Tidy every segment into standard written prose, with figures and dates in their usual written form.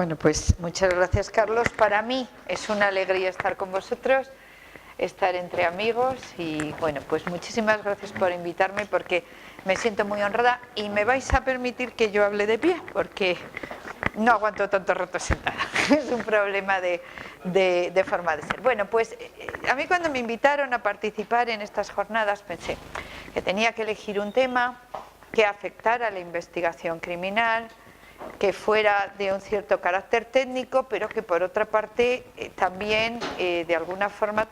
Bueno, pues muchas gracias, Carlos. Para mí es una alegría estar con vosotros, estar entre amigos y bueno, pues muchísimas gracias por invitarme porque me siento muy honrada y me vais a permitir que yo hable de pie porque no aguanto tanto rato sentada. Es un problema de forma de ser. Bueno, pues a mí cuando me invitaron a participar en estas jornadas pensé que tenía que elegir un tema que afectara a la investigación criminal, que fuera de un cierto carácter técnico, pero que por otra parte también de alguna forma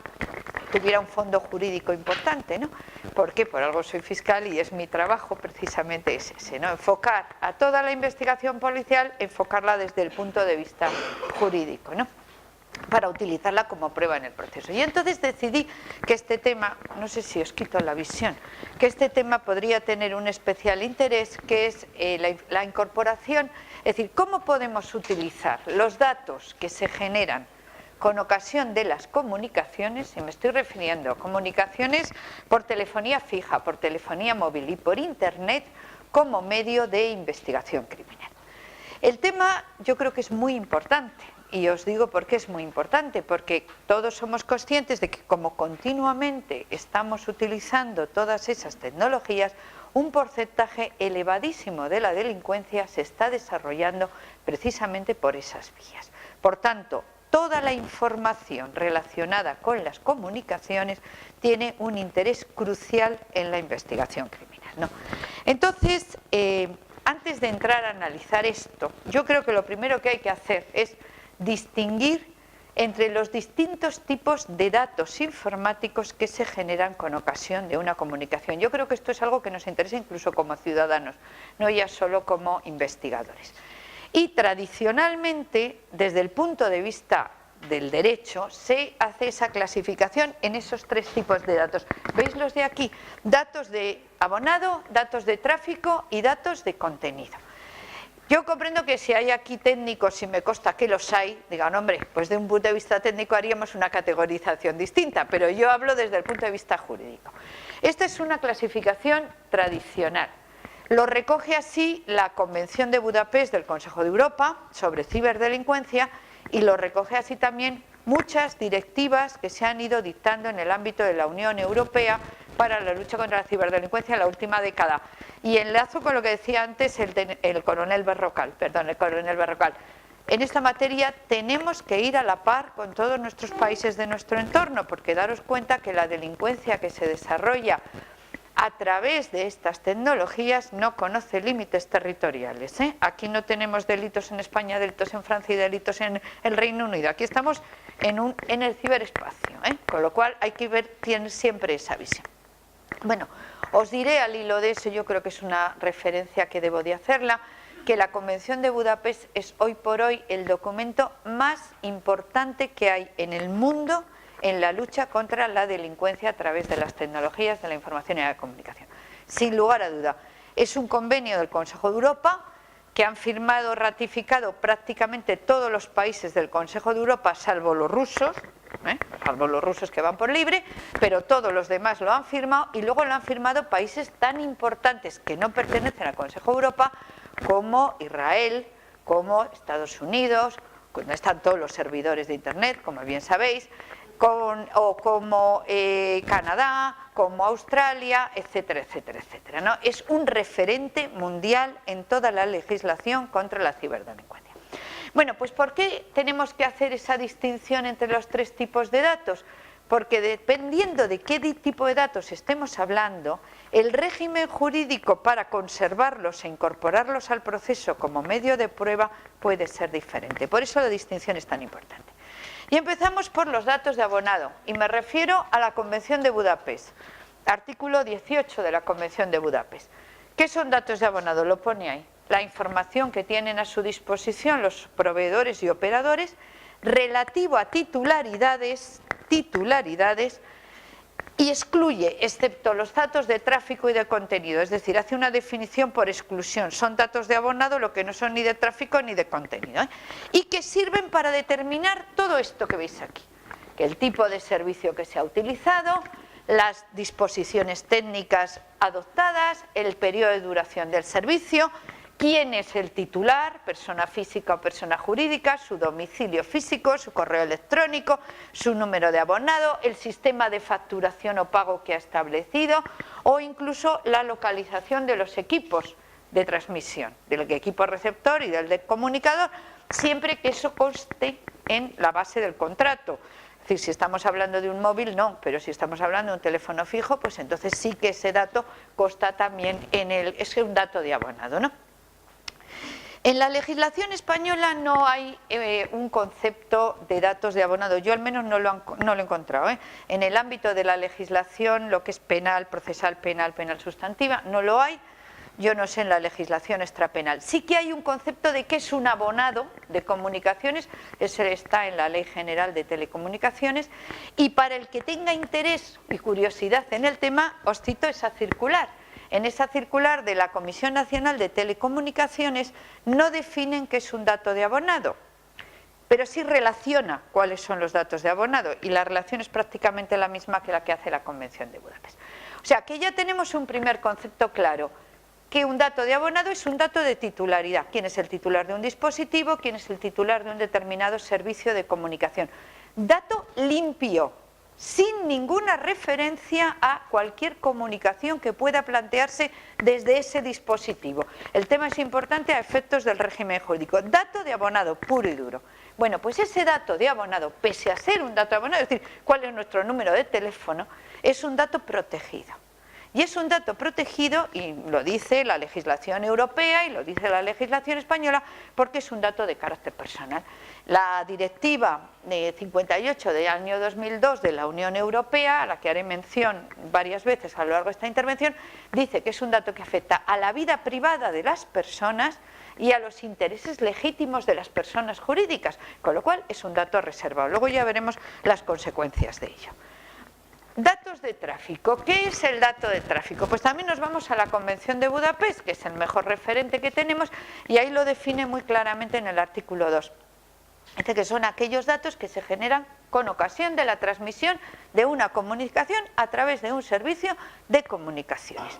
tuviera un fondo jurídico importante, ¿no? Porque por algo soy fiscal y es mi trabajo precisamente es ese, ¿no? Enfocar a toda la investigación policial, enfocarla desde el punto de vista jurídico, ¿no? Para utilizarla como prueba en el proceso. Y entonces decidí que este tema, no sé si os quito la visión, que este tema podría tener un especial interés, que es la incorporación, es decir, cómo podemos utilizar los datos que se generan con ocasión de las comunicaciones, y me estoy refiriendo a comunicaciones por telefonía fija, por telefonía móvil y por internet, como medio de investigación criminal. El tema yo creo que es muy importante. Y os digo por qué es muy importante, porque todos somos conscientes de que como continuamente estamos utilizando todas esas tecnologías, un porcentaje elevadísimo de la delincuencia se está desarrollando precisamente por esas vías. Por tanto, toda la información relacionada con las comunicaciones tiene un interés crucial en la investigación criminal, ¿no? Entonces, antes de entrar a analizar esto, yo creo que lo primero que hay que hacer es distinguir entre los distintos tipos de datos informáticos que se generan con ocasión de una comunicación. Yo creo que esto es algo que nos interesa incluso como ciudadanos, no ya solo como investigadores. Y tradicionalmente, desde el punto de vista del derecho, se hace esa clasificación en esos tres tipos de datos. ¿Veis los de aquí? Datos de abonado, datos de tráfico y datos de contenido. Yo comprendo que si hay aquí técnicos, y me consta que los hay, digan, hombre, pues de un punto de vista técnico haríamos una categorización distinta, pero yo hablo desde el punto de vista jurídico. Esta es una clasificación tradicional. Lo recoge así la Convención de Budapest del Consejo de Europa sobre ciberdelincuencia y lo recoge así también muchas directivas que se han ido dictando en el ámbito de la Unión Europea para la lucha contra la ciberdelincuencia en la última década. Y enlazo con lo que decía antes el coronel Berrocal. En esta materia tenemos que ir a la par con todos nuestros países de nuestro entorno, porque daros cuenta que la delincuencia que se desarrolla a través de estas tecnologías no conoce límites territoriales, ¿eh? Aquí no tenemos delitos en España, delitos en Francia y delitos en el Reino Unido. Aquí estamos en el ciberespacio, ¿eh? Con lo cual hay que ver siempre esa visión. Bueno, os diré al hilo de eso, yo creo que es una referencia que debo de hacerla, que la Convención de Budapest es hoy por hoy el documento más importante que hay en el mundo en la lucha contra la delincuencia a través de las tecnologías de la información y la comunicación. Sin lugar a duda, es un convenio del Consejo de Europa que han firmado, ratificado prácticamente todos los países del Consejo de Europa, salvo los rusos que van por libre, pero todos los demás lo han firmado y luego lo han firmado países tan importantes que no pertenecen al Consejo de Europa como Israel, como Estados Unidos, donde están todos los servidores de Internet, como bien sabéis, o como Canadá, como Australia, etcétera, etcétera, etcétera, ¿no? Es un referente mundial en toda la legislación contra la ciberdelincuencia. Bueno, pues ¿por qué tenemos que hacer esa distinción entre los tres tipos de datos? Porque dependiendo de qué tipo de datos estemos hablando, el régimen jurídico para conservarlos e incorporarlos al proceso como medio de prueba puede ser diferente. Por eso la distinción es tan importante. Y empezamos por los datos de abonado, y me refiero a la Convención de Budapest, artículo 18 de la Convención de Budapest. ¿Qué son datos de abonado? Lo pone ahí. La información que tienen a su disposición los proveedores y operadores relativo a titularidades y excluye, excepto los datos de tráfico y de contenido, es decir, hace una definición por exclusión, son datos de abonado lo que no son ni de tráfico ni de contenido, ¿eh? Y que sirven para determinar todo esto que veis aquí, que el tipo de servicio que se ha utilizado, las disposiciones técnicas adoptadas, el periodo de duración del servicio, quién es el titular, persona física o persona jurídica, su domicilio físico, su correo electrónico, su número de abonado, el sistema de facturación o pago que ha establecido o incluso la localización de los equipos de transmisión, del equipo receptor y del comunicador, siempre que eso conste en la base del contrato. Es decir, si estamos hablando de un móvil, no, pero si estamos hablando de un teléfono fijo, pues entonces sí que ese dato consta también es un dato de abonado, ¿no? En la legislación española no hay un concepto de datos de abonado, yo al menos no lo he encontrado, ¿eh? En el ámbito de la legislación, lo que es penal, procesal, penal sustantiva, no lo hay. Yo no sé en la legislación extrapenal. Sí que hay un concepto de qué es un abonado de comunicaciones, ese está en la Ley General de Telecomunicaciones, y para el que tenga interés y curiosidad en el tema, os cito esa circular. En esa circular de la Comisión Nacional de Telecomunicaciones no definen qué es un dato de abonado, pero sí relaciona cuáles son los datos de abonado, y la relación es prácticamente la misma que la que hace la Convención de Budapest. O sea que ya tenemos un primer concepto claro, que un dato de abonado es un dato de titularidad. ¿Quién es el titular de un dispositivo? ¿Quién es el titular de un determinado servicio de comunicación? Dato limpio, sin ninguna referencia a cualquier comunicación que pueda plantearse desde ese dispositivo. El tema es importante a efectos del régimen jurídico. Dato de abonado puro y duro. Bueno, pues ese dato de abonado, pese a ser un dato de abonado, es decir, cuál es nuestro número de teléfono, es un dato protegido. Y es un dato protegido, y lo dice la legislación europea y lo dice la legislación española, porque es un dato de carácter personal. La directiva 58 del año 2002 de la Unión Europea, a la que haré mención varias veces a lo largo de esta intervención, dice que es un dato que afecta a la vida privada de las personas y a los intereses legítimos de las personas jurídicas, con lo cual es un dato reservado. Luego ya veremos las consecuencias de ello. Datos de tráfico. ¿Qué es el dato de tráfico? Pues también nos vamos a la Convención de Budapest, que es el mejor referente que tenemos, y ahí lo define muy claramente en el artículo 2. Dice que son aquellos datos que se generan con ocasión de la transmisión de una comunicación a través de un servicio de comunicaciones.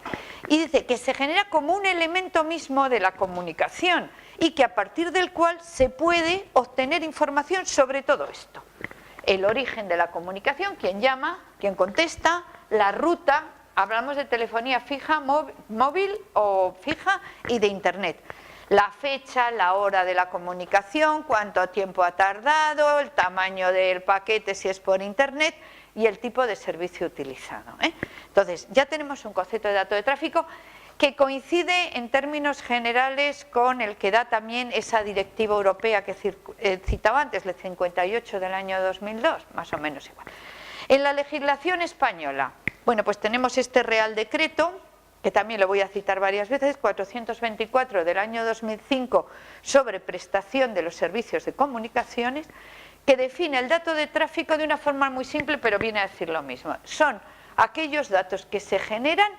Y dice que se genera como un elemento mismo de la comunicación y que a partir del cual se puede obtener información sobre todo esto. El origen de la comunicación, quién llama, quién contesta, la ruta, hablamos de telefonía fija, móvil o fija, y de internet. La fecha, la hora de la comunicación, cuánto tiempo ha tardado, el tamaño del paquete si es por internet y el tipo de servicio utilizado, ¿eh? Entonces, ya tenemos un concepto de dato de tráfico que coincide en términos generales con el que da también esa directiva europea que citaba antes, el 58 del año 2002, más o menos igual. En la legislación española, bueno, pues tenemos este Real Decreto, que también lo voy a citar varias veces, 424 del año 2005, sobre prestación de los servicios de comunicaciones, que define el dato de tráfico de una forma muy simple, pero viene a decir lo mismo. Son aquellos datos que se generan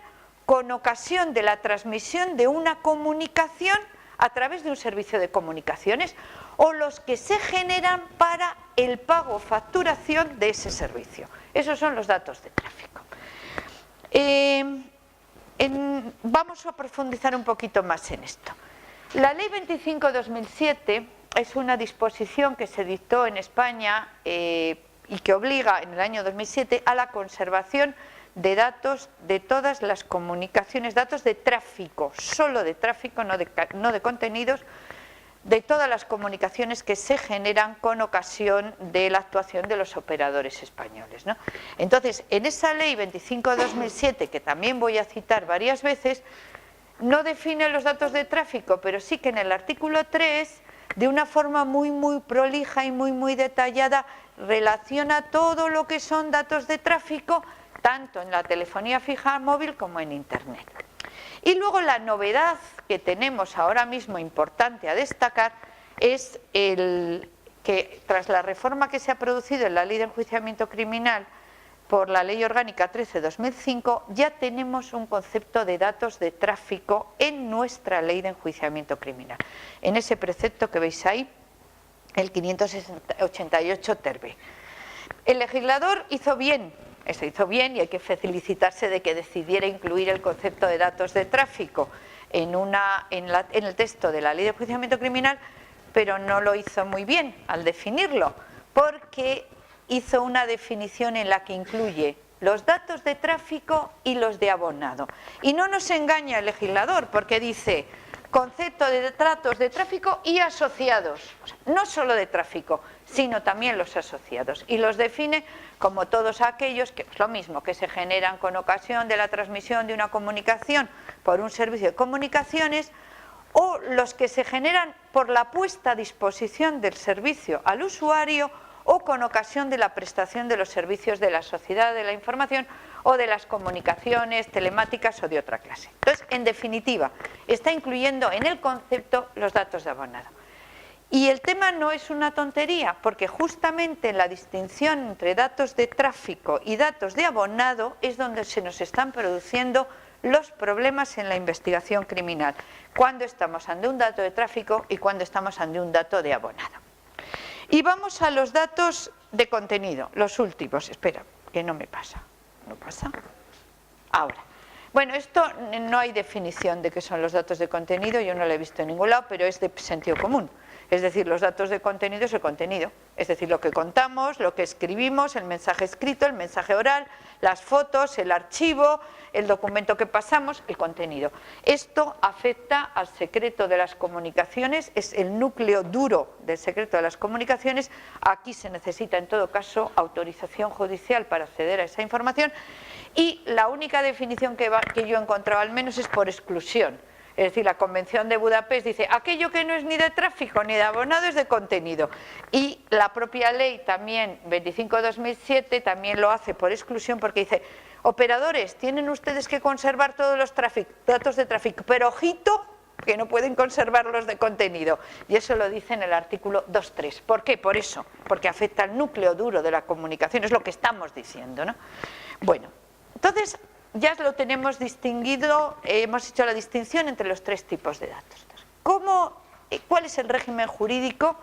con ocasión de la transmisión de una comunicación a través de un servicio de comunicaciones o los que se generan para el pago o facturación de ese servicio. Esos son los datos de tráfico. Vamos a profundizar un poquito más en esto. La Ley 25/2007 es una disposición que se dictó en España y que obliga en el año 2007 a la conservación de datos de todas las comunicaciones, datos de tráfico, solo de tráfico, no de contenidos, de todas las comunicaciones que se generan con ocasión de la actuación de los operadores españoles, ¿no? Entonces, en esa ley 25/2007, que también voy a citar varias veces, no define los datos de tráfico, pero sí que en el artículo 3, de una forma muy prolija y muy detallada, relaciona todo lo que son datos de tráfico, tanto en la telefonía fija móvil como en internet. Y luego la novedad que tenemos ahora mismo importante a destacar es que tras la reforma que se ha producido en la Ley de Enjuiciamiento Criminal por la Ley Orgánica 13/2005, ya tenemos un concepto de datos de tráfico en nuestra Ley de Enjuiciamiento Criminal. En ese precepto que veis ahí, el 588 ter B. El legislador hizo bien. Eso hizo bien y hay que felicitarse de que decidiera incluir el concepto de datos de tráfico en el texto de la Ley de Enjuiciamiento Criminal, pero no lo hizo muy bien al definirlo, porque hizo una definición en la que incluye los datos de tráfico y los de abonado. Y no nos engaña el legislador, porque dice concepto de datos de tráfico y asociados, o sea, no solo de tráfico, sino también los asociados, y los define como todos aquellos que es lo mismo, que se generan con ocasión de la transmisión de una comunicación por un servicio de comunicaciones, o los que se generan por la puesta a disposición del servicio al usuario o con ocasión de la prestación de los servicios de la sociedad de la información o de las comunicaciones telemáticas o de otra clase. Entonces, en definitiva, está incluyendo en el concepto los datos de abonado. Y el tema no es una tontería, porque justamente en la distinción entre datos de tráfico y datos de abonado es donde se nos están produciendo los problemas en la investigación criminal, cuando estamos ante un dato de tráfico y cuando estamos ante un dato de abonado. Y vamos a los datos de contenido, los últimos. Espera, que no me pasa. ¿No pasa? Ahora. Bueno, esto no hay definición de qué son los datos de contenido, yo no lo he visto en ningún lado, pero es de sentido común. Es decir, los datos de contenido es el contenido, es decir, lo que contamos, lo que escribimos, el mensaje escrito, el mensaje oral, las fotos, el archivo, el documento que pasamos, el contenido. Esto afecta al secreto de las comunicaciones, es el núcleo duro del secreto de las comunicaciones. Aquí se necesita en todo caso autorización judicial para acceder a esa información, y la única definición que yo he encontrado al menos es por exclusión. Es decir, la Convención de Budapest dice aquello que no es ni de tráfico ni de abonado es de contenido, y la propia ley también 25/2007 también lo hace por exclusión, porque dice operadores, tienen ustedes que conservar todos los datos de tráfico, pero ojito que no pueden conservar los de contenido, y eso lo dice en el artículo 2.3. ¿Por qué? Por eso, porque afecta al núcleo duro de la comunicación, es lo que estamos diciendo, ¿no? Bueno, entonces ya lo tenemos distinguido, hemos hecho la distinción entre los tres tipos de datos. ¿Cuál es el régimen jurídico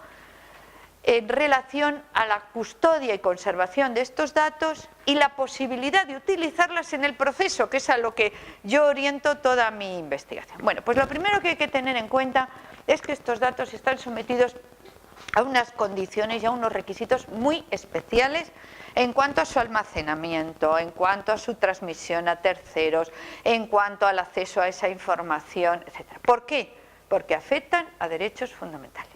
en relación a la custodia y conservación de estos datos y la posibilidad de utilizarlas en el proceso, que es a lo que yo oriento toda mi investigación? Bueno, pues lo primero que hay que tener en cuenta es que estos datos están sometidos a unas condiciones y a unos requisitos muy especiales en cuanto a su almacenamiento, en cuanto a su transmisión a terceros, en cuanto al acceso a esa información, etc. ¿Por qué? Porque afectan a derechos fundamentales.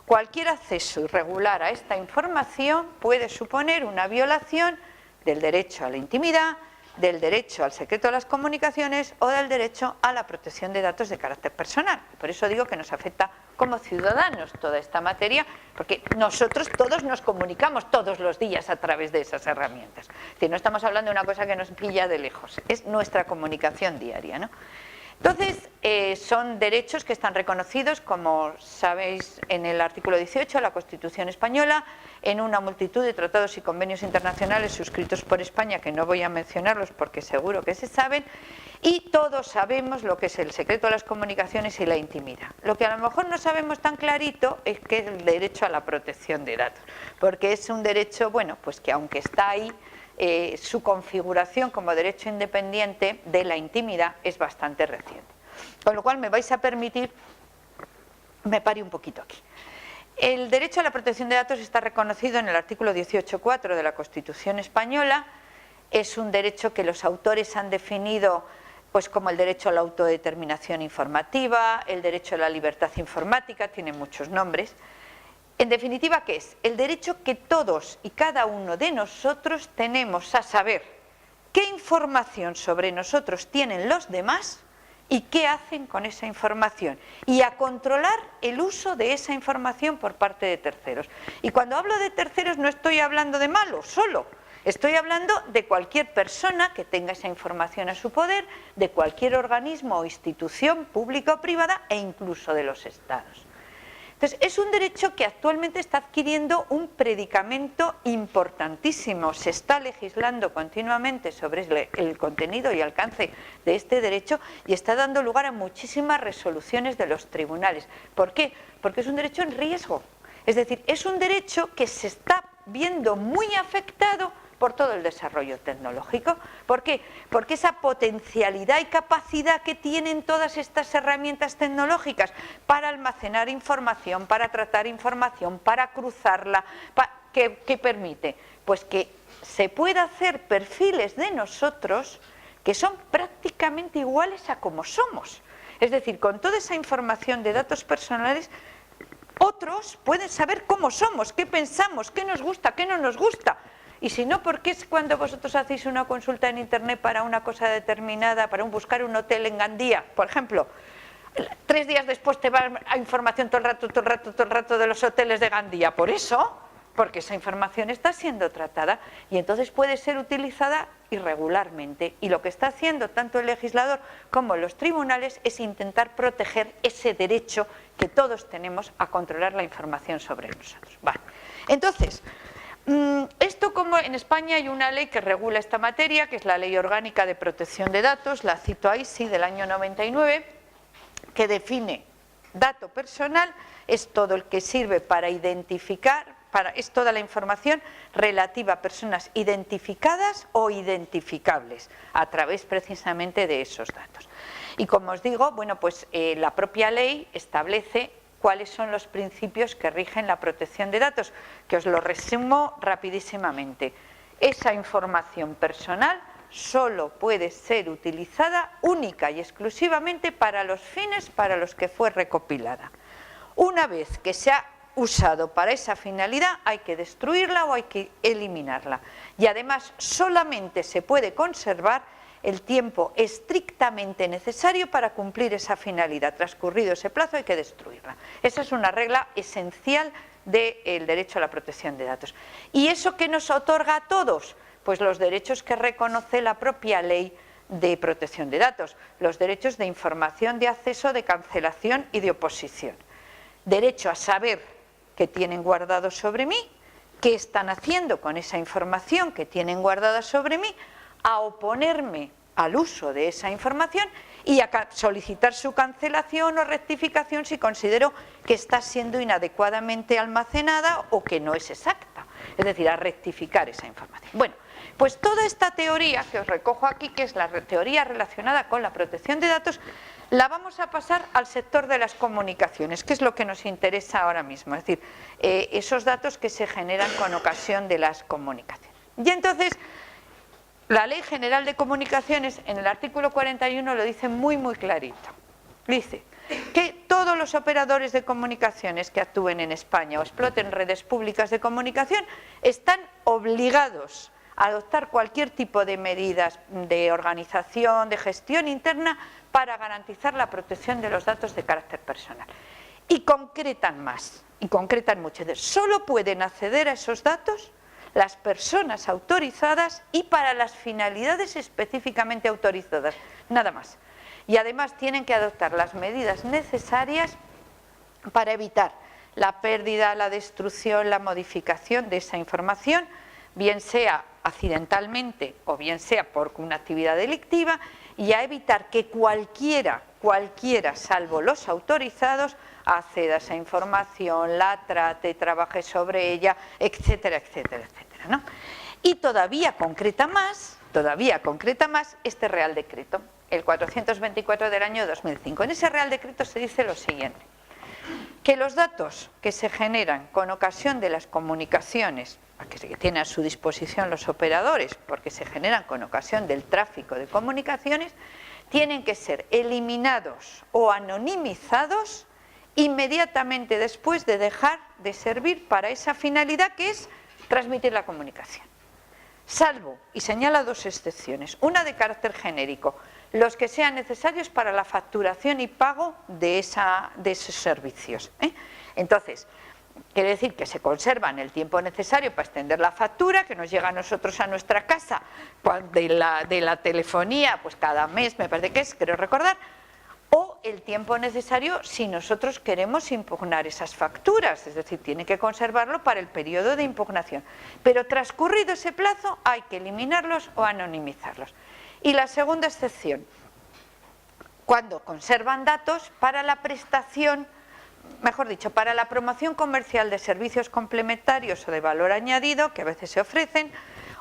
Cualquier acceso irregular a esta información puede suponer una violación del derecho a la intimidad, del derecho al secreto de las comunicaciones o del derecho a la protección de datos de carácter personal. Por eso digo que nos afecta como ciudadanos toda esta materia, porque nosotros todos nos comunicamos todos los días a través de esas herramientas. Es decir, no estamos hablando de una cosa que nos pilla de lejos, es nuestra comunicación diaria, ¿no? Entonces, son derechos que están reconocidos, como sabéis, en el artículo 18 de la Constitución española, en una multitud de tratados y convenios internacionales suscritos por España, que no voy a mencionarlos porque seguro que se saben, y todos sabemos lo que es el secreto de las comunicaciones y la intimidad. Lo que a lo mejor no sabemos tan clarito es que es el derecho a la protección de datos, porque es un derecho, bueno, pues que aunque está ahí, su configuración como derecho independiente de la intimidad es bastante reciente. Con lo cual me vais a permitir, me pare un poquito aquí. El derecho a la protección de datos está reconocido en el artículo 18.4 de la Constitución española. Es un derecho que los autores han definido pues como el derecho a la autodeterminación informativa, el derecho a la libertad informática, tiene muchos nombres. En definitiva, ¿qué es? El derecho que todos y cada uno de nosotros tenemos a saber qué información sobre nosotros tienen los demás y qué hacen con esa información, y a controlar el uso de esa información por parte de terceros. Y cuando hablo de terceros no estoy hablando de malos solo, estoy hablando de cualquier persona que tenga esa información a su poder, de cualquier organismo o institución pública o privada, e incluso de los estados. Entonces, es un derecho que actualmente está adquiriendo un predicamento importantísimo. Se está legislando continuamente sobre el contenido y alcance de este derecho y está dando lugar a muchísimas resoluciones de los tribunales. ¿Por qué? Porque es un derecho en riesgo. Es decir, es un derecho que se está viendo muy afectado por todo el desarrollo tecnológico. ¿Por qué? Porque esa potencialidad y capacidad que tienen todas estas herramientas tecnológicas para almacenar información, para tratar información, para cruzarla, ¿qué permite? Pues que se pueda hacer perfiles de nosotros que son prácticamente iguales a como somos. Es decir, con toda esa información de datos personales, otros pueden saber cómo somos, qué pensamos, qué nos gusta, qué no nos gusta. Y si no, ¿por qué es cuando vosotros hacéis una consulta en internet para una cosa determinada, para buscar un hotel en Gandía, por ejemplo, 3 días después te va a información todo el rato de los hoteles de Gandía? Por eso, porque esa información está siendo tratada y entonces puede ser utilizada irregularmente. Y lo que está haciendo tanto el legislador como los tribunales es intentar proteger ese derecho que todos tenemos a controlar la información sobre nosotros. Vale. Entonces, esto, como en España hay una ley que regula esta materia, que es la Ley Orgánica de Protección de Datos, la cito ahí, sí, del año 99, que define dato personal, es todo el que sirve para identificar, es toda la información relativa a personas identificadas o identificables a través precisamente de esos datos. Y como os digo, bueno, pues la propia ley establece cuáles son los principios que rigen la protección de datos, que os lo resumo rapidísimamente. Esa información personal solo puede ser utilizada única y exclusivamente para los fines para los que fue recopilada. Una vez que se ha usado para esa finalidad, hay que destruirla o hay que eliminarla. Y además solamente se puede conservar el tiempo estrictamente necesario para cumplir esa finalidad. Transcurrido ese plazo hay que destruirla. Esa es una regla esencial del derecho a la protección de datos. ¿Y eso qué nos otorga a todos? Pues los derechos que reconoce la propia ley de protección de datos, los derechos de información, de acceso, de cancelación y de oposición. Derecho a saber qué tienen guardado sobre mí, qué están haciendo con esa información que tienen guardada sobre mí, a oponerme al uso de esa información y a solicitar su cancelación o rectificación si considero que está siendo inadecuadamente almacenada o que no es exacta, es decir, a rectificar esa información. Bueno, pues toda esta teoría que os recojo aquí, que es la teoría relacionada con la protección de datos, la vamos a pasar al sector de las comunicaciones, que es lo que nos interesa ahora mismo, es decir, esos datos que se generan con ocasión de las comunicaciones. Y entonces, la Ley General de Comunicaciones, en el artículo 41, lo dice muy, muy clarito. Dice que todos los operadores de comunicaciones que actúen en España o exploten redes públicas de comunicación están obligados a adoptar cualquier tipo de medidas de organización, de gestión interna para garantizar la protección de los datos de carácter personal. Y concretan más, y concretan mucho. Solo pueden acceder a esos datos las personas autorizadas y para las finalidades específicamente autorizadas, nada más. Y además tienen que adoptar las medidas necesarias para evitar la pérdida, la destrucción, la modificación de esa información, bien sea accidentalmente o bien sea por una actividad delictiva, y a evitar que cualquiera, salvo los autorizados, acceda a esa información, la trate, trabaje sobre ella, etcétera, etcétera, etcétera, ¿no? Y todavía concreta más este Real Decreto, el 424 del año 2005. En ese Real Decreto se dice lo siguiente: que los datos que se generan con ocasión de las comunicaciones, que tienen a su disposición los operadores, porque se generan con ocasión del tráfico de comunicaciones, tienen que ser eliminados o anonimizados inmediatamente después de dejar de servir para esa finalidad, que es transmitir la comunicación. Salvo, y señala dos excepciones, una de carácter genérico, los que sean necesarios para la facturación y pago de esos servicios. Entonces, quiere decir que se conservan el tiempo necesario para extender la factura, que nos llega a nosotros a nuestra casa de la telefonía, pues cada mes, me parece que es, creo recordar, o el tiempo necesario si nosotros queremos impugnar esas facturas, es decir, tiene que conservarlo para el periodo de impugnación. Pero transcurrido ese plazo hay que eliminarlos o anonimizarlos. Y la segunda excepción, cuando conservan datos para la prestación, mejor dicho, para la promoción comercial de servicios complementarios o de valor añadido que a veces se ofrecen,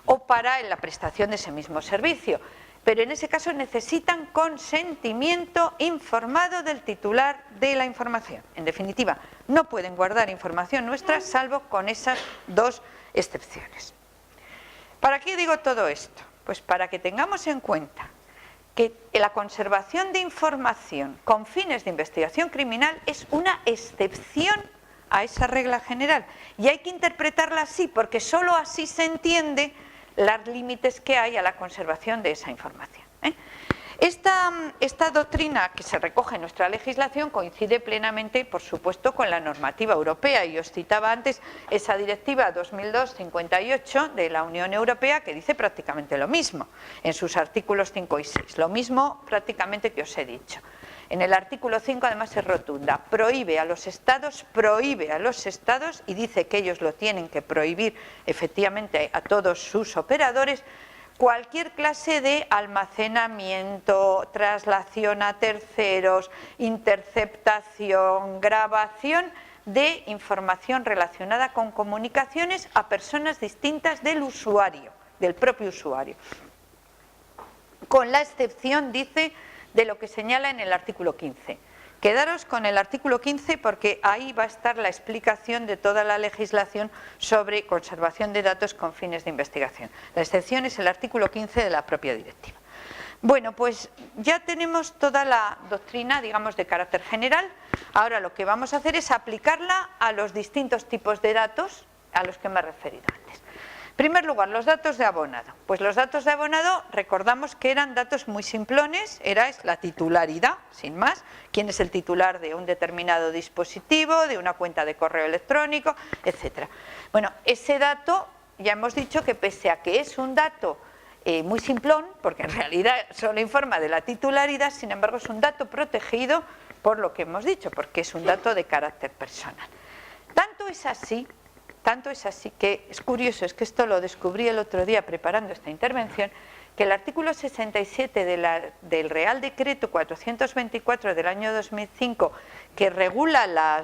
o para la prestación de ese mismo servicio. Pero en ese caso necesitan consentimiento informado del titular de la información. En definitiva, no pueden guardar información nuestra salvo con esas dos excepciones. ¿Para qué digo todo esto? Pues para que tengamos en cuenta que la conservación de información con fines de investigación criminal es una excepción a esa regla general. Y hay que interpretarla así, porque sólo así se entiende los límites que hay a la conservación de esa información. Esta doctrina que se recoge en nuestra legislación coincide plenamente, por supuesto, con la normativa europea, y os citaba antes esa directiva 2002/58 de la Unión Europea, que dice prácticamente lo mismo en sus artículos 5 y 6, lo mismo prácticamente que os he dicho. En el artículo 5 además es rotunda, prohíbe a los estados y dice que ellos lo tienen que prohibir efectivamente a todos sus operadores, cualquier clase de almacenamiento, traslación a terceros, interceptación, grabación de información relacionada con comunicaciones a personas distintas del usuario, del propio usuario. Con la excepción, dice, de lo que señala en el artículo 15. Quedaros con el artículo 15 porque ahí va a estar la explicación de toda la legislación sobre conservación de datos con fines de investigación. La excepción es el artículo 15 de la propia directiva. Bueno, pues ya tenemos toda la doctrina, digamos, de carácter general. Ahora lo que vamos a hacer es aplicarla a los distintos tipos de datos a los que me he referido antes. En primer lugar, los datos de abonado. Pues los datos de abonado, recordamos que eran datos muy simplones, era la titularidad, sin más, quién es el titular de un determinado dispositivo, de una cuenta de correo electrónico, etc. Bueno, ese dato, ya hemos dicho que pese a que es un dato muy simplón, porque en realidad solo informa de la titularidad, sin embargo es un dato protegido por lo que hemos dicho, porque es un dato de carácter personal. Tanto es así que es curioso, es que esto lo descubrí el otro día preparando esta intervención, que el artículo 67 del Real Decreto 424 del año 2005, que regula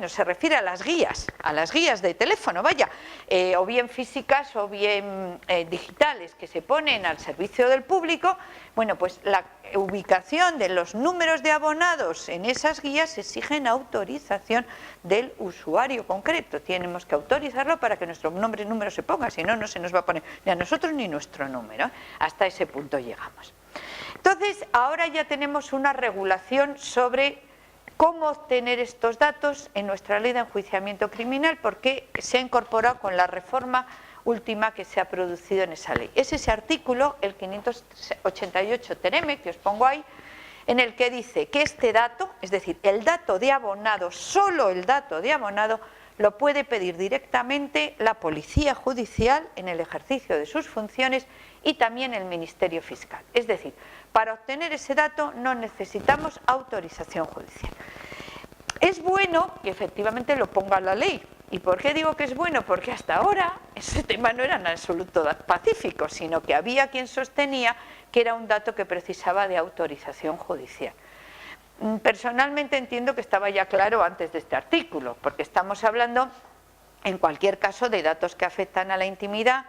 se refiere a las guías de teléfono, o bien físicas o bien digitales, que se ponen al servicio del público. Bueno, pues la ubicación de los números de abonados en esas guías exigen autorización del usuario concreto. Tenemos que autorizarlo para que nuestro nombre y número se ponga, si no, no se nos va a poner ni a nosotros ni nuestro número. Hasta ese punto llegamos. Entonces, ahora ya tenemos una regulación sobre cómo obtener estos datos en nuestra ley de enjuiciamiento criminal, porque se ha incorporado con la reforma última que se ha producido en esa ley. Es ese artículo, el 588 tereme, que os pongo ahí, en el que dice que este dato, es decir, el dato de abonado, solo el dato de abonado, lo puede pedir directamente la Policía Judicial en el ejercicio de sus funciones y también el Ministerio Fiscal. Es decir, para obtener ese dato no necesitamos autorización judicial. Es bueno que efectivamente lo ponga la ley. ¿Y por qué digo que es bueno? Porque hasta ahora ese tema no era en absoluto pacífico, sino que había quien sostenía que era un dato que precisaba de autorización judicial. Personalmente entiendo que estaba ya claro antes de este artículo, porque estamos hablando, en cualquier caso, de datos que afectan a la intimidad,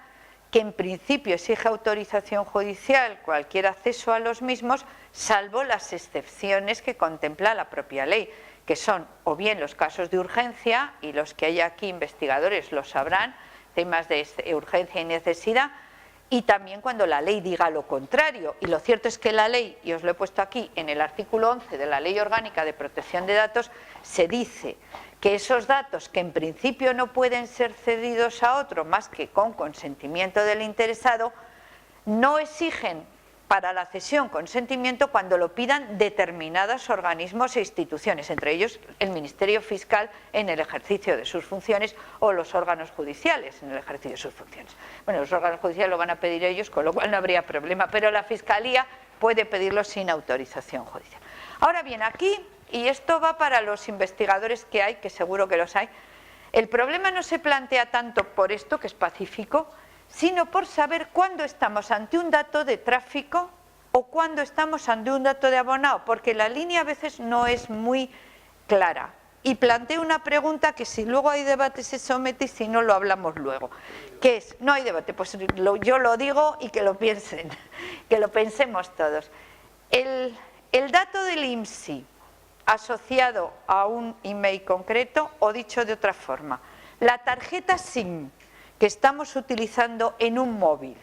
que en principio exige autorización judicial cualquier acceso a los mismos, salvo las excepciones que contempla la propia ley, que son o bien los casos de urgencia, y los que hay aquí investigadores lo sabrán, temas de urgencia y necesidad, y también cuando la ley diga lo contrario. Y lo cierto es que la ley, y os lo he puesto aquí, en el artículo 11 de la Ley Orgánica de Protección de Datos, se dice que esos datos que en principio no pueden ser cedidos a otro más que con consentimiento del interesado, no exigen para la cesión consentimiento cuando lo pidan determinados organismos e instituciones, entre ellos el Ministerio Fiscal en el ejercicio de sus funciones o los órganos judiciales en el ejercicio de sus funciones. Bueno, los órganos judiciales lo van a pedir ellos, con lo cual no habría problema, pero la Fiscalía puede pedirlo sin autorización judicial. Ahora bien, aquí, y esto va para los investigadores que hay, que seguro que los hay, el problema no se plantea tanto por esto, que es pacífico, sino por saber cuándo estamos ante un dato de tráfico o cuándo estamos ante un dato de abonado, porque la línea a veces no es muy clara. y planteo una pregunta que si luego hay debate se somete y si no lo hablamos luego, que es, no hay debate, pues yo lo digo y que lo piensen, que lo pensemos todos. El dato del IMSI asociado a un email concreto, o dicho de otra forma, la tarjeta SIM que estamos utilizando en un móvil.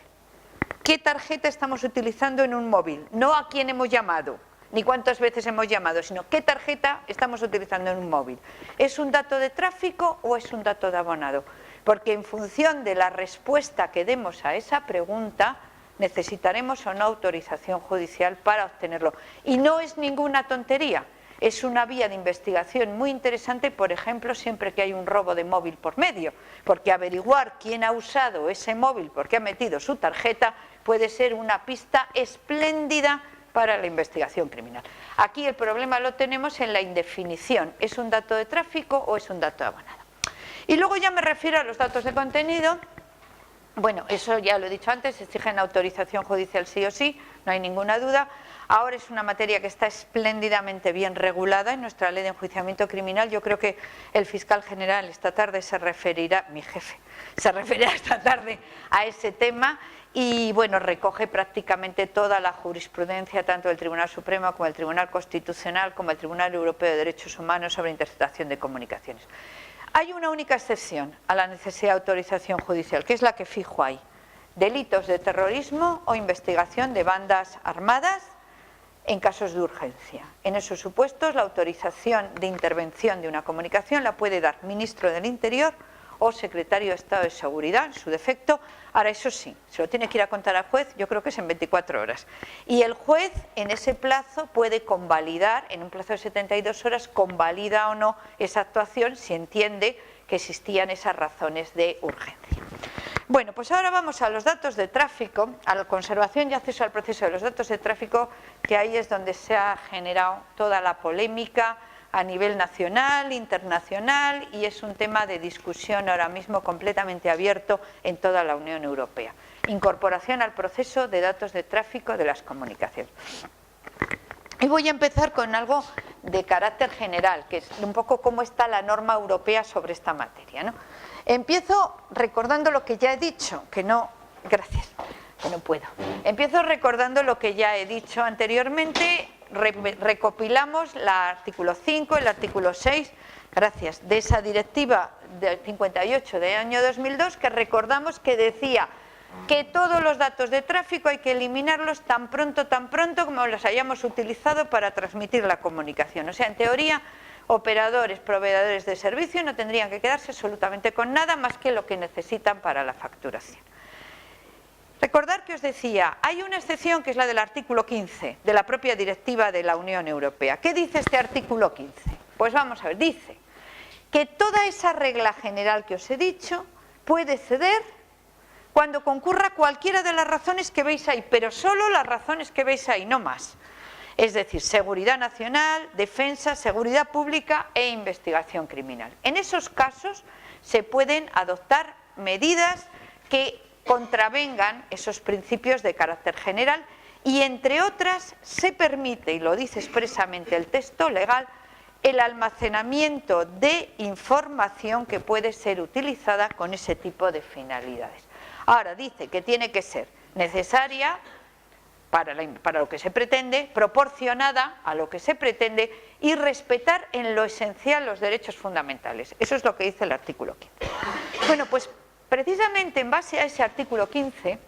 ¿Qué tarjeta estamos utilizando en un móvil? No a quién hemos llamado, ni cuántas veces hemos llamado, sino qué tarjeta estamos utilizando en un móvil. ¿Es un dato de tráfico o es un dato de abonado? Porque en función de la respuesta que demos a esa pregunta, necesitaremos o no autorización judicial para obtenerlo. Y no es ninguna tontería. Es una vía de investigación muy interesante, por ejemplo, siempre que hay un robo de móvil por medio, porque averiguar quién ha usado ese móvil porque ha metido su tarjeta puede ser una pista espléndida para la investigación criminal. Aquí el problema lo tenemos en la indefinición, ¿es un dato de tráfico o es un dato abonado? Y luego ya me refiero a los datos de contenido. Bueno, eso ya lo he dicho antes, exigen autorización judicial sí o sí, no hay ninguna duda. Ahora es una materia que está espléndidamente bien regulada en nuestra ley de enjuiciamiento criminal. Yo creo que el fiscal general esta tarde se referirá, mi jefe, se referirá esta tarde a ese tema y bueno, recoge prácticamente toda la jurisprudencia tanto del Tribunal Supremo como del Tribunal Constitucional como del Tribunal Europeo de Derechos Humanos sobre interceptación de comunicaciones. Hay una única excepción a la necesidad de autorización judicial, que es la que fijo ahí. Delitos de terrorismo o investigación de bandas armadas en casos de urgencia. En esos supuestos, la autorización de intervención de una comunicación la puede dar Ministro del Interior o Secretario de Estado de Seguridad, en su defecto. Ahora, eso sí, se lo tiene que ir a contar al juez, yo creo que es en 24 horas. Y el juez, en ese plazo, puede convalidar, en un plazo de 72 horas, convalida o no esa actuación si entiende que existían esas razones de urgencia. Bueno, pues ahora vamos a los datos de tráfico, a la conservación y acceso al proceso de los datos de tráfico, que ahí es donde se ha generado toda la polémica a nivel nacional, internacional, y es un tema de discusión ahora mismo completamente abierto en toda la Unión Europea. Incorporación al proceso de datos de tráfico de las comunicaciones. Y voy a empezar con algo de carácter general, que es un poco cómo está la norma europea sobre esta materia, ¿no? Empiezo recordando lo que ya he dicho, que no puedo. Empiezo recordando lo que ya he dicho anteriormente, recopilamos el artículo 5, el artículo 6, de esa directiva del 58 del año 2002, que recordamos que decía que todos los datos de tráfico hay que eliminarlos tan pronto como los hayamos utilizado para transmitir la comunicación. O sea, en teoría, operadores, proveedores de servicio no tendrían que quedarse absolutamente con nada más que lo que necesitan para la facturación. Recordar que os decía, hay una excepción que es la del artículo 15 de la propia directiva de la Unión Europea. ¿Qué dice este artículo 15? Pues vamos a ver, dice que toda esa regla general que os he dicho puede ceder cuando concurra cualquiera de las razones que veis ahí, pero solo las razones que veis ahí, no más. Es decir, seguridad nacional, defensa, seguridad pública e investigación criminal. En esos casos se pueden adoptar medidas que contravengan esos principios de carácter general y, entre otras, se permite, y lo dice expresamente el texto legal, el almacenamiento de información que puede ser utilizada con ese tipo de finalidades. Ahora, dice que tiene que ser necesaria para lo que se pretende, proporcionada a lo que se pretende y respetar en lo esencial los derechos fundamentales. Eso es lo que dice el artículo 15. Bueno, pues precisamente en base a ese artículo 15,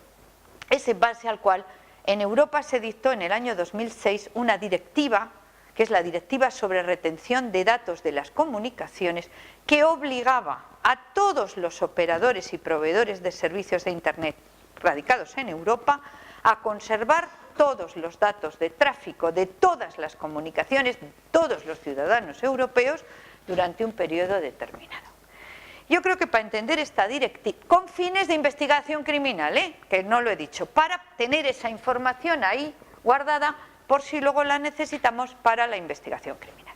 es en base al cual en Europa se dictó en el año 2006 una directiva, que es la Directiva sobre Retención de Datos de las Comunicaciones, que obligaba a todos los operadores y proveedores de servicios de Internet radicados en Europa a conservar todos los datos de tráfico de todas las comunicaciones de todos los ciudadanos europeos durante un periodo determinado. Yo creo que para entender esta directiva, con fines de investigación criminal, que no lo he dicho, para tener esa información ahí guardada por si luego la necesitamos para la investigación criminal.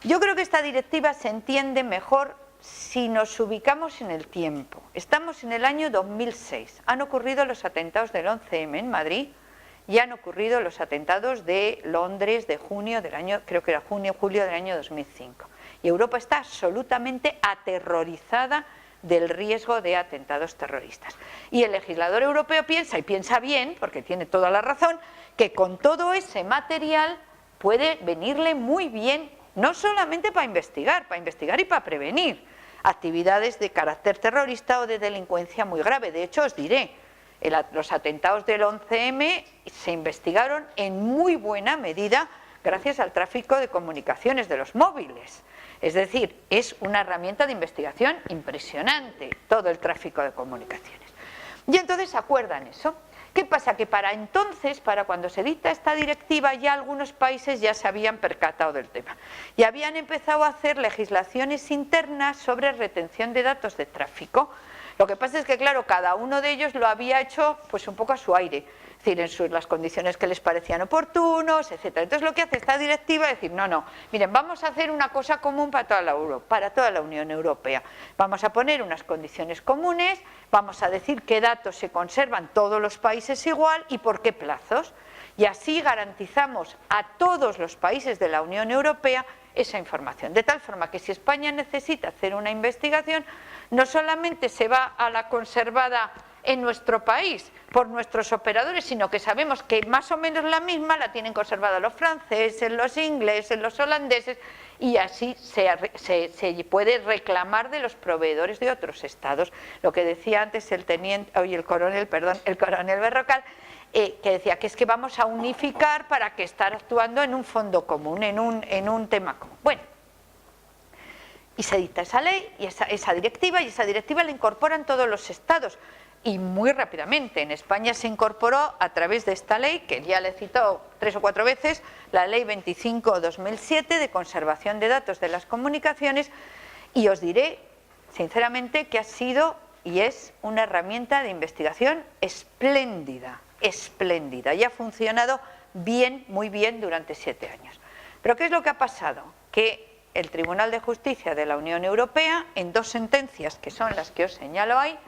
Yo creo que esta directiva se entiende mejor si nos ubicamos en el tiempo. Estamos en el año 2006. Han ocurrido los atentados del 11M en Madrid y han ocurrido los atentados de Londres de junio del año, creo que era junio-julio del año 2005. Y Europa está absolutamente aterrorizada del riesgo de atentados terroristas. Y el legislador europeo piensa, y piensa bien, porque tiene toda la razón, que con todo ese material puede venirle muy bien, no solamente para investigar y para prevenir actividades de carácter terrorista o de delincuencia muy grave. De hecho, os diré, los atentados del 11M se investigaron en muy buena medida gracias al tráfico de comunicaciones de los móviles. Es decir, es una herramienta de investigación impresionante, todo el tráfico de comunicaciones. Y entonces acuerdan eso. ¿Qué pasa? Que para entonces, para cuando se dicta esta directiva, ya algunos países ya se habían percatado del tema y habían empezado a hacer legislaciones internas sobre retención de datos de tráfico. Lo que pasa es que, claro, cada uno de ellos lo había hecho pues un poco a su aire, es decir, en las condiciones que les parecían oportunos, etc. Entonces lo que hace esta directiva es decir, no, miren, vamos a hacer una cosa común para toda la Unión Europea. Vamos a poner unas condiciones comunes, vamos a decir qué datos se conservan todos los países igual y por qué plazos. Y así garantizamos a todos los países de la Unión Europea esa información. De tal forma que si España necesita hacer una investigación, no solamente se va a la conservada en nuestro país por nuestros operadores, sino que sabemos que más o menos la misma la tienen conservada los franceses, los ingleses, los holandeses, y así se puede reclamar de los proveedores de otros estados. Lo que decía antes el coronel Berrocal, que decía que es que vamos a unificar para que estar actuando en un fondo común, en un tema común. Bueno, y se dicta esa ley y esa directiva la incorporan todos los estados y muy rápidamente. En España se incorporó a través de esta ley, que ya le he citado 3 o 4 veces, la ley 25/2007 de conservación de datos de las comunicaciones, y os diré sinceramente que ha sido y es una herramienta de investigación espléndida, y ha funcionado bien, muy bien durante 7 años. Pero ¿qué es lo que ha pasado? Que el Tribunal de Justicia de la Unión Europea, en 2 sentencias que son las que os señalo ahí,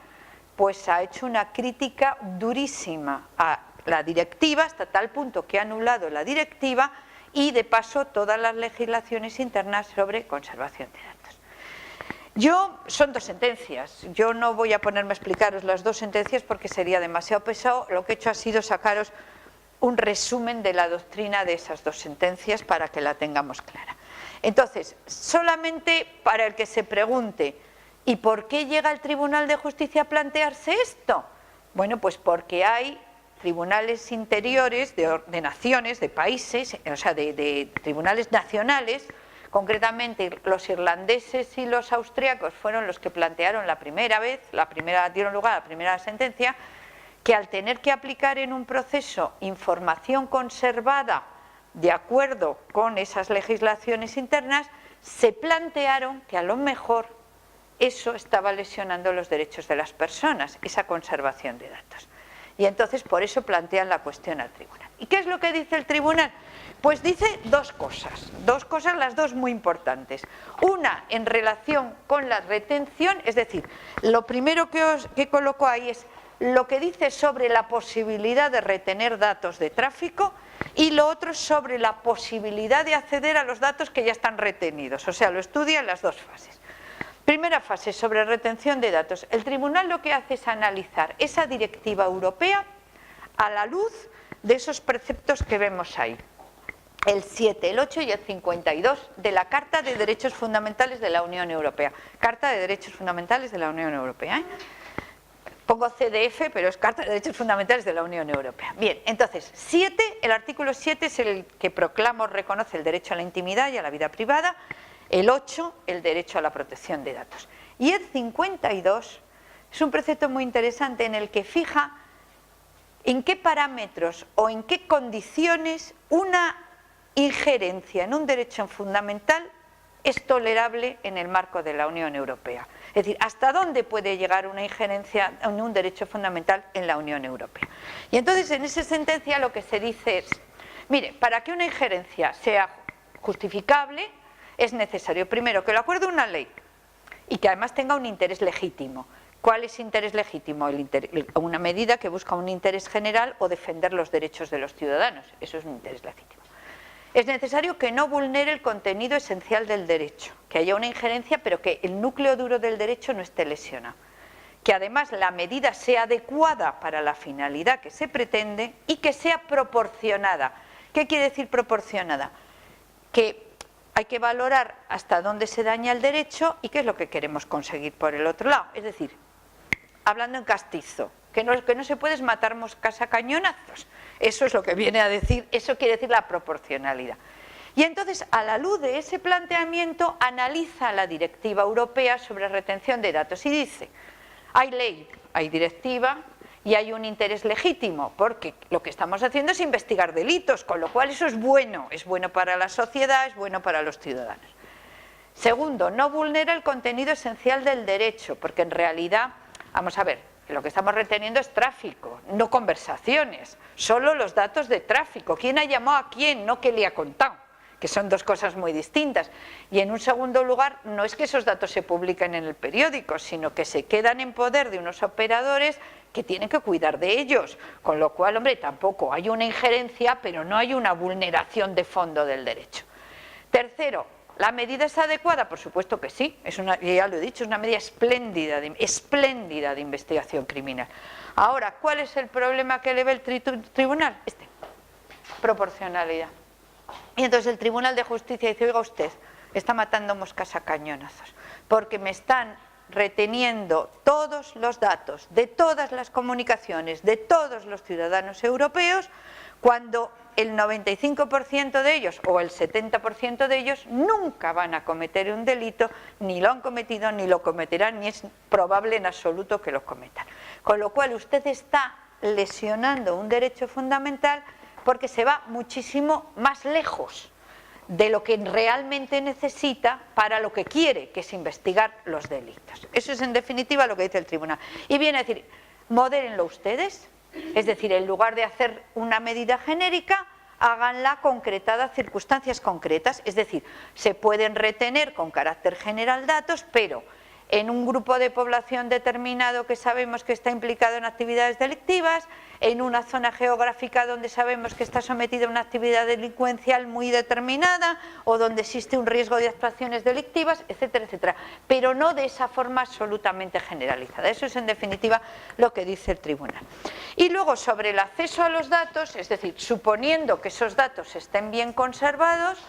pues ha hecho una crítica durísima a la directiva, hasta tal punto que ha anulado la directiva y de paso todas las legislaciones internas sobre conservación de datos. Son 2 sentencias, yo no voy a ponerme a explicaros las 2 sentencias porque sería demasiado pesado. Lo que he hecho ha sido sacaros un resumen de la doctrina de esas 2 sentencias para que la tengamos clara. Entonces, solamente para el que se pregunte, ¿y por qué llega el Tribunal de Justicia a plantearse esto? Bueno, pues porque hay tribunales interiores de naciones, de países, o sea, de tribunales nacionales. Concretamente, los irlandeses y los austriacos fueron los que plantearon dieron lugar a la primera sentencia, que al tener que aplicar en un proceso información conservada de acuerdo con esas legislaciones internas, se plantearon que a lo mejor eso estaba lesionando los derechos de las personas, esa conservación de datos. Y entonces por eso plantean la cuestión al tribunal. ¿Y qué es lo que dice el tribunal? Pues dice 2 cosas, las 2 muy importantes. Una en relación con la retención, es decir, lo primero que coloco ahí es lo que dice sobre la posibilidad de retener datos de tráfico, y lo otro sobre la posibilidad de acceder a los datos que ya están retenidos. O sea, lo estudia en las 2 fases. Primera fase, sobre retención de datos. El tribunal lo que hace es analizar esa directiva europea a la luz de esos preceptos que vemos ahí. El 7, el 8 y el 52 de la Carta de Derechos Fundamentales de la Unión Europea. Carta de Derechos Fundamentales de la Unión Europea, Pongo CDF, pero es Carta de Derechos Fundamentales de la Unión Europea. Bien, entonces, el artículo 7 es el que reconoce el derecho a la intimidad y a la vida privada. El 8, el derecho a la protección de datos. Y el 52 es un precepto muy interesante en el que fija en qué parámetros o en qué condiciones una injerencia en un derecho fundamental es tolerable en el marco de la Unión Europea. Es decir, hasta dónde puede llegar una injerencia en un derecho fundamental en la Unión Europea. Y entonces en esa sentencia lo que se dice es, mire, para que una injerencia sea justificable es necesario primero que lo acuerde una ley y que además tenga un interés legítimo. ¿Cuál es interés legítimo? Una medida que busca un interés general o defender los derechos de los ciudadanos. Eso es un interés legítimo. Es necesario que no vulnere el contenido esencial del derecho, que haya una injerencia pero que el núcleo duro del derecho no esté lesionado, que además la medida sea adecuada para la finalidad que se pretende y que sea proporcionada. ¿Qué quiere decir proporcionada? Que hay que valorar hasta dónde se daña el derecho y qué es lo que queremos conseguir por el otro lado. Es decir, hablando en castizo, que no se puede matar moscas a cañonazos. Eso es lo que viene a decir, eso quiere decir la proporcionalidad. Y entonces, a la luz de ese planteamiento, analiza la directiva europea sobre retención de datos y dice: hay ley, hay directiva y hay un interés legítimo, porque lo que estamos haciendo es investigar delitos, con lo cual eso es bueno para la sociedad, es bueno para los ciudadanos. Segundo, no vulnera el contenido esencial del derecho, porque en realidad, vamos a ver, lo que estamos reteniendo es tráfico, no conversaciones, solo los datos de tráfico. ¿Quién ha llamado a quién? No que le ha contado, que son dos cosas muy distintas. Y en un segundo lugar, no es que esos datos se publiquen en el periódico, sino que se quedan en poder de unos operadores que tienen que cuidar de ellos, con lo cual, hombre, tampoco hay una injerencia, pero no hay una vulneración de fondo del derecho. Tercero, ¿la medida es adecuada? Por supuesto que sí, ya lo he dicho, es una medida espléndida de investigación criminal. Ahora, ¿cuál es el problema que le ve el tribunal? Proporcionalidad. Y entonces el Tribunal de Justicia dice: oiga usted, está matando moscas a cañonazos, porque me están reteniendo todos los datos de todas las comunicaciones de todos los ciudadanos europeos, cuando el 95% de ellos o el 70% de ellos nunca van a cometer un delito, ni lo han cometido, ni lo cometerán, ni es probable en absoluto que lo cometan. Con lo cual usted está lesionando un derecho fundamental, porque se va muchísimo más lejos de lo que realmente necesita para lo que quiere, que es investigar los delitos. Eso es en definitiva lo que dice el tribunal. Y viene a decir: modérenlo ustedes, es decir, en lugar de hacer una medida genérica, háganla concretada a circunstancias concretas, es decir, se pueden retener con carácter general datos, pero en un grupo de población determinado que sabemos que está implicado en actividades delictivas, en una zona geográfica donde sabemos que está sometida a una actividad delincuencial muy determinada o donde existe un riesgo de actuaciones delictivas, etcétera, etcétera, pero no de esa forma absolutamente generalizada. Eso es en definitiva lo que dice el tribunal. Y luego, sobre el acceso a los datos, es decir, suponiendo que esos datos estén bien conservados,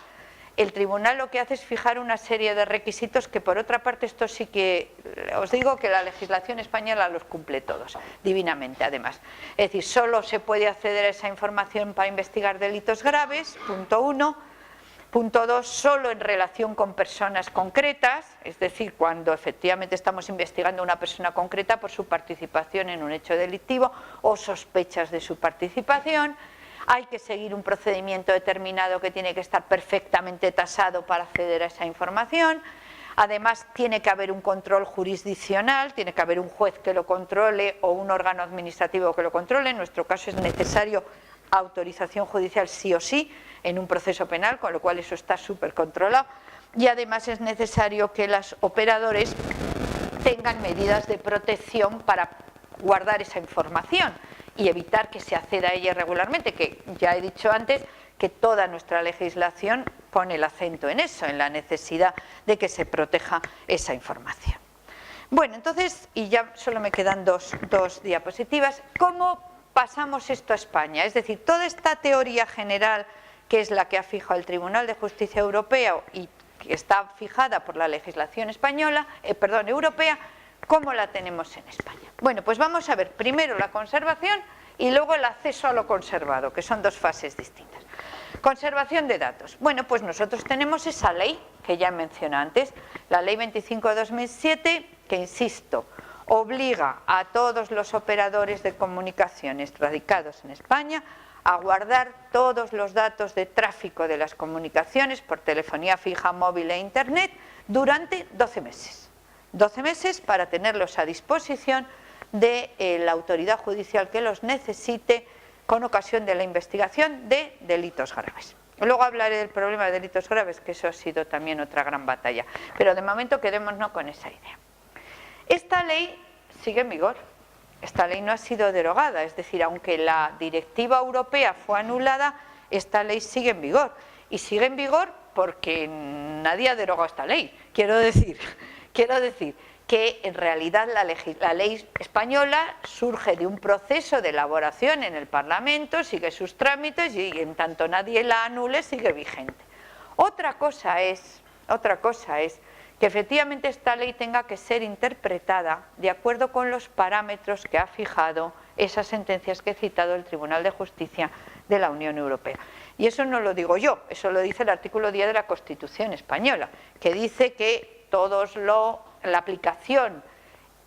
el tribunal lo que hace es fijar una serie de requisitos que, por otra parte, esto sí que os digo que la legislación española los cumple todos, divinamente además. Es decir, solo se puede acceder a esa información para investigar delitos graves, punto 1. Punto 2, solo en relación con personas concretas, es decir, cuando efectivamente estamos investigando a una persona concreta por su participación en un hecho delictivo o sospechas de su participación. Hay que seguir un procedimiento determinado que tiene que estar perfectamente tasado para acceder a esa información. Además, tiene que haber un control jurisdiccional, tiene que haber un juez que lo controle o un órgano administrativo que lo controle. En nuestro caso es necesario autorización judicial sí o sí en un proceso penal, con lo cual eso está súper controlado. Y además es necesario que los operadores tengan medidas de protección para guardar esa información y evitar que se acceda a ella irregularmente, que ya he dicho antes que toda nuestra legislación pone el acento en eso, en la necesidad de que se proteja esa información. Bueno, entonces, y ya solo me quedan dos diapositivas, ¿cómo pasamos esto a España? Es decir, toda esta teoría general, que es la que ha fijado el Tribunal de Justicia Europeo y que está fijada por la legislación española, europea, ¿cómo la tenemos en España? Bueno, pues vamos a ver primero la conservación y luego el acceso a lo conservado, que son dos fases distintas. Conservación de datos. Bueno, pues nosotros tenemos esa ley que ya mencioné antes, la Ley 25 de 2007, que, insisto, obliga a todos los operadores de comunicaciones radicados en España a guardar todos los datos de tráfico de las comunicaciones por telefonía fija, móvil e internet durante 12 meses. 12 meses para tenerlos a disposición de la autoridad judicial que los necesite con ocasión de la investigación de delitos graves. Luego hablaré del problema de delitos graves, que eso ha sido también otra gran batalla, pero de momento quedémonos con esa idea. Esta ley sigue en vigor, esta ley no ha sido derogada, es decir, aunque la directiva europea fue anulada, esta ley sigue en vigor y sigue en vigor porque nadie ha derogado esta ley. Quiero decir que en realidad la ley española surge de un proceso de elaboración en el Parlamento, sigue sus trámites y en tanto nadie la anule sigue vigente. Otra cosa es que efectivamente esta ley tenga que ser interpretada de acuerdo con los parámetros que ha fijado esas sentencias que he citado el Tribunal de Justicia de la Unión Europea. Y eso no lo digo yo, eso lo dice el artículo 10 de la Constitución española, que dice que la aplicación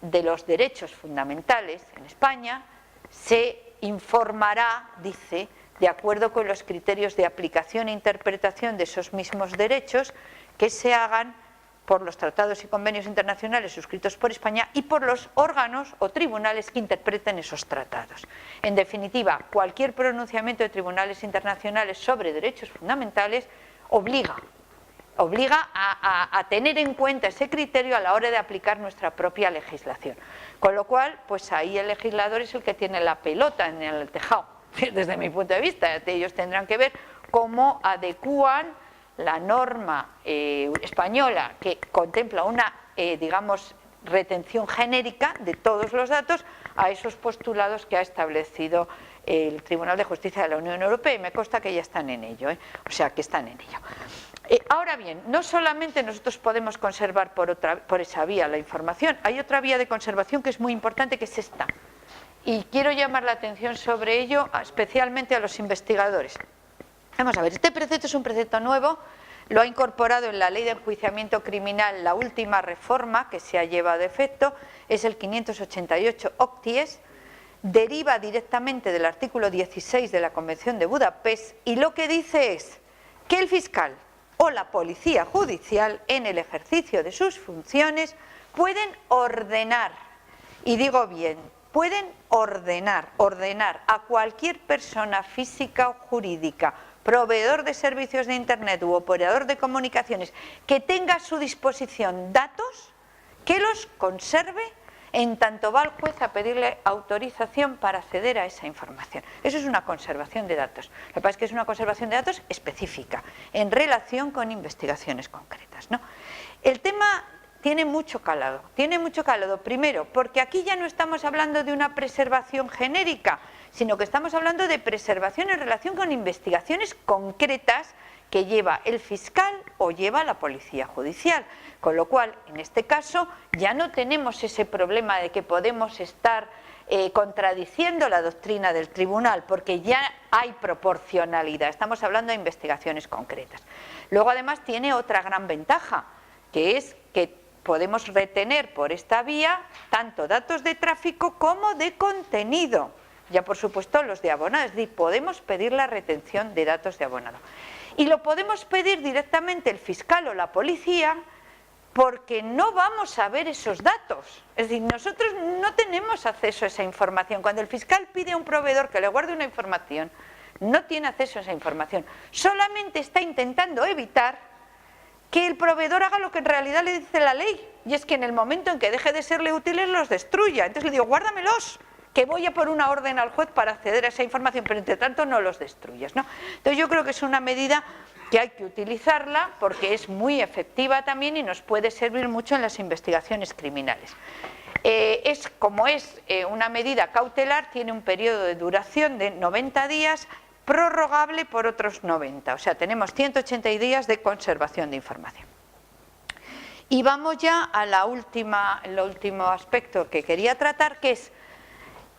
de los derechos fundamentales en España se informará, dice, de acuerdo con los criterios de aplicación e interpretación de esos mismos derechos que se hagan por los tratados y convenios internacionales suscritos por España y por los órganos o tribunales que interpreten esos tratados. En definitiva, cualquier pronunciamiento de tribunales internacionales sobre derechos fundamentales obliga a tener en cuenta ese criterio a la hora de aplicar nuestra propia legislación. Con lo cual, pues ahí el legislador es el que tiene la pelota en el tejado, desde mi punto de vista. Ellos tendrán que ver cómo adecúan la norma española que contempla una, digamos, retención genérica de todos los datos a esos postulados que ha establecido el Tribunal de Justicia de la Unión Europea, y me consta que ya están en ello, o sea, que están en ello. Ahora bien, no solamente nosotros podemos conservar por esa vía la información, hay otra vía de conservación que es muy importante, que es esta, y quiero llamar la atención sobre ello especialmente a los investigadores. Vamos a ver, este precepto es un precepto nuevo, lo ha incorporado en la Ley de Enjuiciamiento Criminal la última reforma que se ha llevado a efecto, es el 588 Octies, deriva directamente del artículo 16 de la Convención de Budapest, y lo que dice es que el fiscal o la policía judicial, en el ejercicio de sus funciones, pueden ordenar, y digo bien, pueden ordenar a cualquier persona física o jurídica, proveedor de servicios de Internet u operador de comunicaciones, que tenga a su disposición datos, que los conserve en tanto va el juez a pedirle autorización para acceder a esa información. Eso es una conservación de datos. Lo que pasa es que es una conservación de datos específica, en relación con investigaciones concretas, ¿no? El tema tiene mucho calado, primero, porque aquí ya no estamos hablando de una preservación genérica, sino que estamos hablando de preservación en relación con investigaciones concretas que lleva el fiscal o lleva la policía judicial, con lo cual, en este caso, ya no tenemos ese problema de que podemos estar contradiciendo la doctrina del tribunal, porque ya hay proporcionalidad, estamos hablando de investigaciones concretas. Luego, además, tiene otra gran ventaja, que es que podemos retener por esta vía tanto datos de tráfico como de contenido, ya por supuesto los de abonado, es decir, podemos pedir la retención de datos de abonado. Y lo podemos pedir directamente el fiscal o la policía, porque no vamos a ver esos datos. Es decir, nosotros no tenemos acceso a esa información. Cuando el fiscal pide a un proveedor que le guarde una información, no tiene acceso a esa información. Solamente está intentando evitar que el proveedor haga lo que en realidad le dice la ley, y es que en el momento en que deje de serle útiles los destruya. Entonces le digo, guárdamelos, que voy a por una orden al juez para acceder a esa información, pero entre tanto no los destruyas, ¿no? Entonces yo creo que es una medida que hay que utilizarla porque es muy efectiva también y nos puede servir mucho en las investigaciones criminales. Como es una medida cautelar, tiene un periodo de duración de 90 días, prorrogable por otros 90, o sea, tenemos 180 días de conservación de información. Y vamos ya a el último aspecto que quería tratar, que es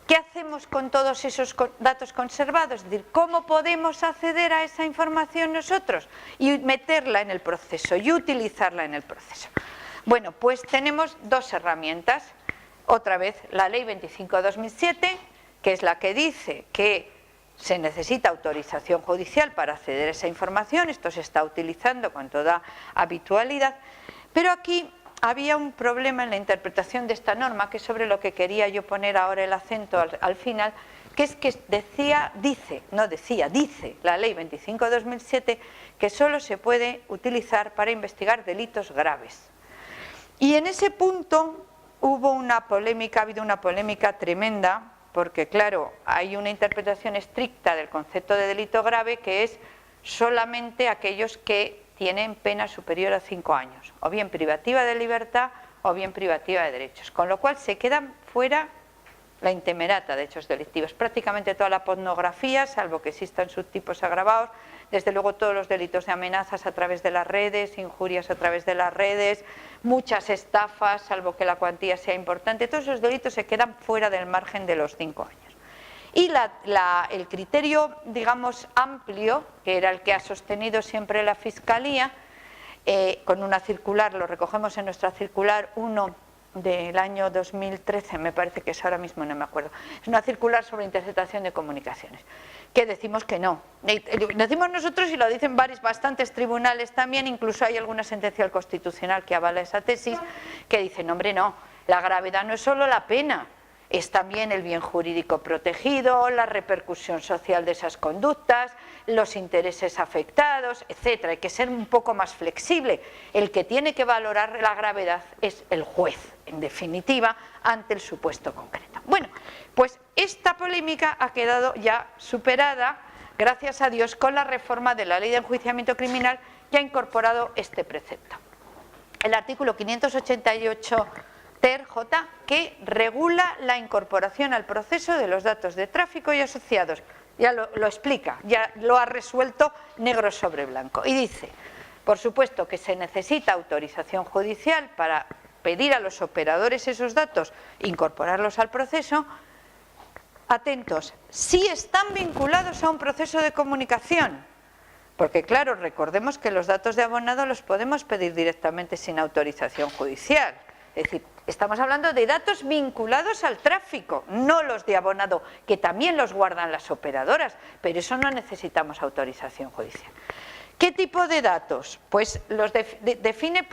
¿qué hacemos con todos esos datos conservados? Es decir, ¿cómo podemos acceder a esa información nosotros y meterla en el proceso y utilizarla en el proceso? Bueno, pues tenemos dos herramientas. Otra vez, la Ley 25/2007, que es la que dice que se necesita autorización judicial para acceder a esa información. Esto se está utilizando con toda habitualidad. Pero aquí había un problema en la interpretación de esta norma, que es sobre lo que quería yo poner ahora el acento al final, que es que dice la Ley 25/2007 que solo se puede utilizar para investigar delitos graves. Y en ese punto ha habido una polémica tremenda, porque claro, hay una interpretación estricta del concepto de delito grave, que es solamente aquellos que tienen pena superior a 5 años, o bien privativa de libertad o bien privativa de derechos, con lo cual se quedan fuera la intemerata de hechos delictivos, prácticamente toda la pornografía, salvo que existan subtipos agravados, desde luego todos los delitos de amenazas a través de las redes, injurias a través de las redes, muchas estafas, salvo que la cuantía sea importante, todos esos delitos se quedan fuera del margen de los 5 años. Y el criterio, digamos, amplio, que era el que ha sostenido siempre la Fiscalía, con una circular, lo recogemos en nuestra circular 1 del año 2013, me parece que es, ahora mismo no me acuerdo, es una circular sobre interceptación de comunicaciones, que decimos que no. Decimos nosotros y lo dicen bastantes tribunales también, incluso hay alguna sentencia del Constitucional que avala esa tesis, que dicen, hombre, no, la gravedad no es solo la pena, es también el bien jurídico protegido, la repercusión social de esas conductas, los intereses afectados, etcétera. Hay que ser un poco más flexible. El que tiene que valorar la gravedad es el juez, en definitiva, ante el supuesto concreto. Bueno, pues esta polémica ha quedado ya superada, gracias a Dios, con la reforma de la Ley de Enjuiciamiento Criminal que ha incorporado este precepto. El artículo 588 ter J, que regula la incorporación al proceso de los datos de tráfico y asociados. Ya lo explica, ya lo ha resuelto negro sobre blanco. Y dice, por supuesto que se necesita autorización judicial para pedir a los operadores esos datos, incorporarlos al proceso. Atentos, si están vinculados a un proceso de comunicación, porque claro, recordemos que los datos de abonado los podemos pedir directamente sin autorización judicial. Es decir, estamos hablando de datos vinculados al tráfico, no los de abonado, que también los guardan las operadoras, pero eso no necesitamos autorización judicial. ¿Qué tipo de datos? Pues los define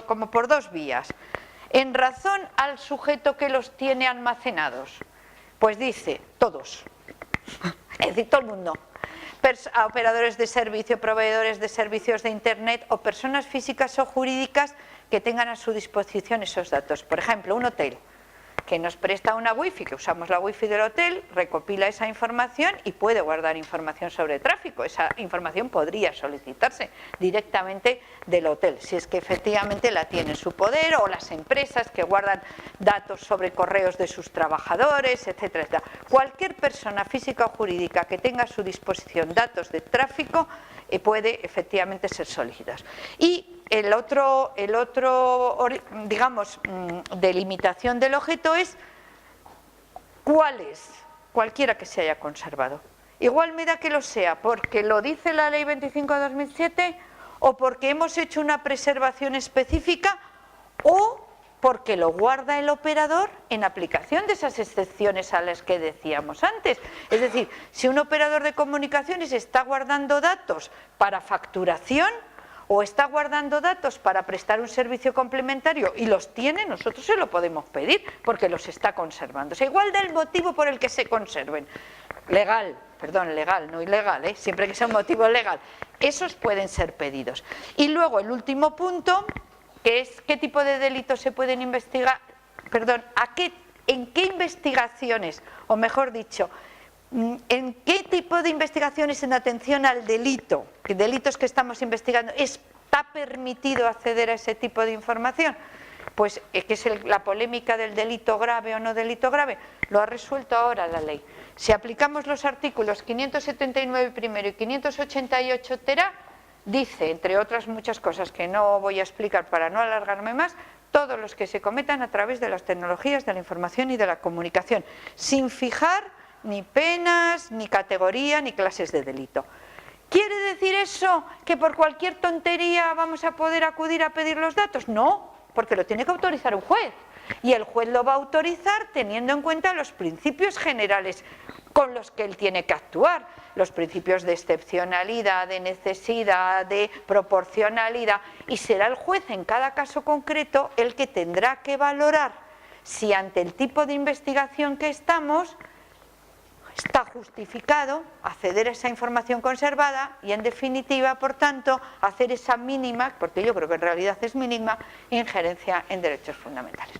como por dos vías. En razón al sujeto que los tiene almacenados, pues dice todos, es decir, todo el mundo. A operadores de servicio, proveedores de servicios de Internet o personas físicas o jurídicas que tengan a su disposición esos datos. Por ejemplo, un hotel que nos presta una wifi, que usamos la wifi del hotel, recopila esa información y puede guardar información sobre tráfico. Esa información podría solicitarse directamente del hotel, si es que efectivamente la tiene en su poder, o las empresas que guardan datos sobre correos de sus trabajadores, etcétera, etcétera. Cualquier persona física o jurídica que tenga a su disposición datos de tráfico puede efectivamente ser solicitados. Y el otro, digamos, delimitación del objeto es cuál es, cualquiera que se haya conservado. Igual me da que lo sea porque lo dice la Ley 25 de 2007 o porque hemos hecho una preservación específica o porque lo guarda el operador en aplicación de esas excepciones a las que decíamos antes. Es decir, si un operador de comunicaciones está guardando datos para facturación o está guardando datos para prestar un servicio complementario y los tiene, nosotros se lo podemos pedir porque los está conservando. O sea, igual del motivo por el que se conserven. Legal, no ilegal, siempre que sea un motivo legal. Esos pueden ser pedidos. Y luego el último punto, que es qué tipo de delitos se pueden investigar, en qué investigaciones, o mejor dicho, en qué tipo de investigaciones en atención al delito, que delitos que estamos investigando, está permitido acceder a ese tipo de información. Pues que es la polémica del delito grave o no delito grave, lo ha resuelto ahora la ley. Si aplicamos los artículos 579 primero y 588 tera, dice, entre otras muchas cosas que no voy a explicar para no alargarme más, todos los que se cometan a través de las tecnologías de la información y de la comunicación, sin fijar ni penas, ni categoría, ni clases de delito. ¿Quiere decir eso que por cualquier tontería vamos a poder acudir a pedir los datos? No, porque lo tiene que autorizar un juez. Y el juez lo va a autorizar teniendo en cuenta los principios generales con los que él tiene que actuar. Los principios de excepcionalidad, de necesidad, de proporcionalidad. Y será el juez en cada caso concreto el que tendrá que valorar si ante el tipo de investigación que estamos está justificado acceder a esa información conservada y, en definitiva, por tanto, hacer esa mínima, porque yo creo que en realidad es mínima, injerencia en derechos fundamentales.